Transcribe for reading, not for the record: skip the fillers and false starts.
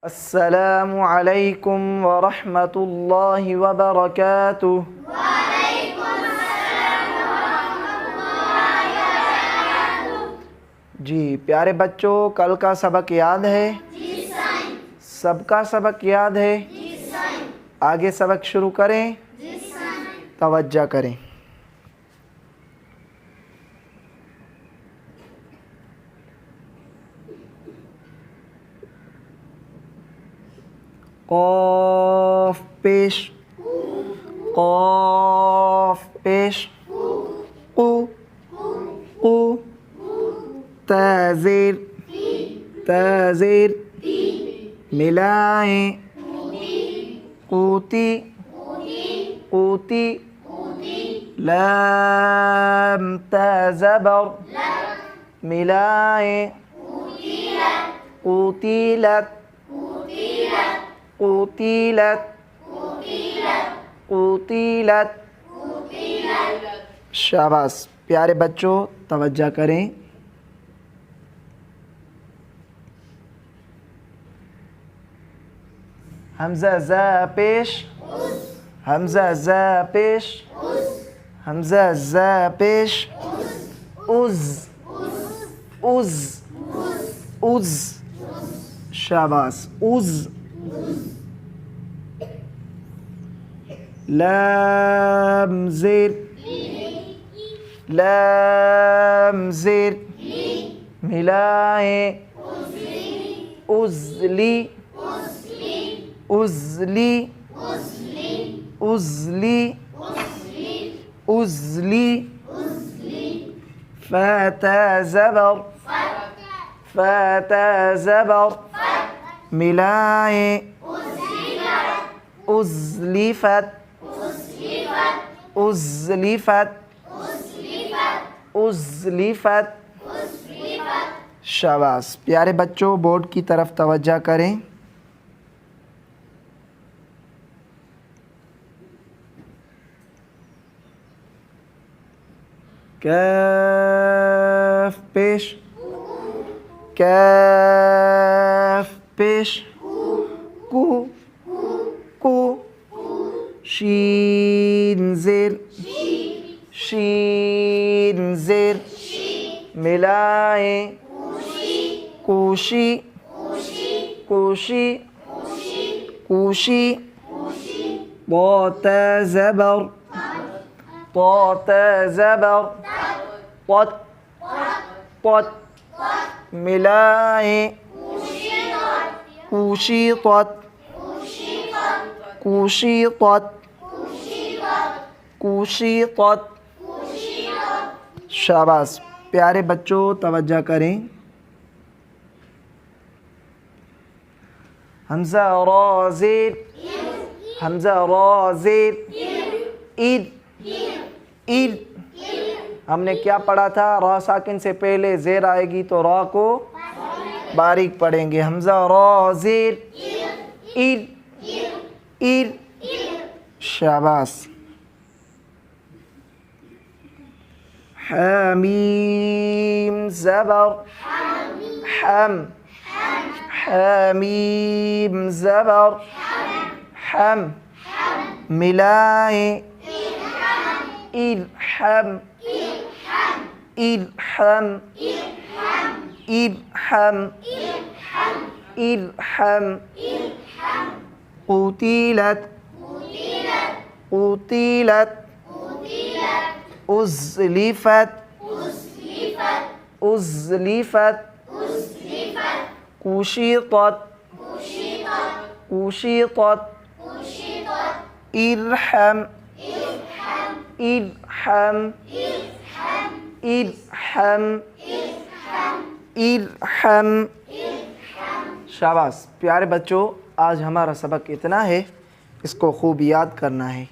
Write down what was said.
अस्सलामु अलैकुम व रहमतुल्लाहि व बरकातुहू। जी प्यारे बच्चों, कल का सबक याद है? जी साईं। सबका सबक याद है? जी साईं। आगे सबक शुरू करें? जी साईं। तवज्जो करें। क़ाफ़ पेश, क़ाफ़ पेश, क़ु क़ु, ता ज़ेर, ता ज़ेर, मिलाएं, क़ूती, क़ूती, लाम ता ज़बर, मिलाएं, क़ुतिलत, क़ुतिलत, क़ुतिलत। शाबाश। प्यारे बच्चों तवज्जो करें। हमज़ा ज़ा पेश, हमज़ा ज़ा पेश, हमज़ा ज़ा पेश, उज़, उज़, उज़। शाबाश। उज़। लाम ज़ेर, लाम ज़ेर, मिलाएं, उज़ली, उज़ली, उज़ली, उज़ली। फ़ा ता ज़बर, फ़ा ता ज़बर, मिलाएं, उज़लिफ़त, उज़लिफ़त, उज़लिफ़त। शाबाश। प्यारे बच्चों बोर्ड की तरफ तवज्जो करें। काफ पेश, काफ पेश, कु कु, शीन ज़ेर, शीन ज़ेर, मिलाएं, कुशी, कुशी, कुशी। ता ता ज़बर, ता ता ज़बर, पत, पत, मिलाएं, कुशीतत, कुशीतत, कुशीतत। शाबाश। प्यारे बच्चों तवज्जो करें। हमज़ा रा ज़ेर, हमज़ा रा ज़ेर, ईद, ईद। हमने क्या पढ़ा था? रा साकिन से पहले ज़ेर आएगी तो रा को बारीक पढ़ेंगे। हमज़ा रा ज़ेर, ईद, ईद। शाबाश। हामीम ज़बर, हम, हामीम ज़बर, हम, मिलाएं, इरहम, इरहम, इरहम, इरहम। क़ुतिलत, क़ुतिलत, उज़लिफ़त, उज़लिफ़त, कुशीतत, कुशीतत। इरहम, इरहम, इरहम, इरहम। शाबाश। प्यारे बच्चों आज हमारा सबक इतना है, इसको खूब याद करना है।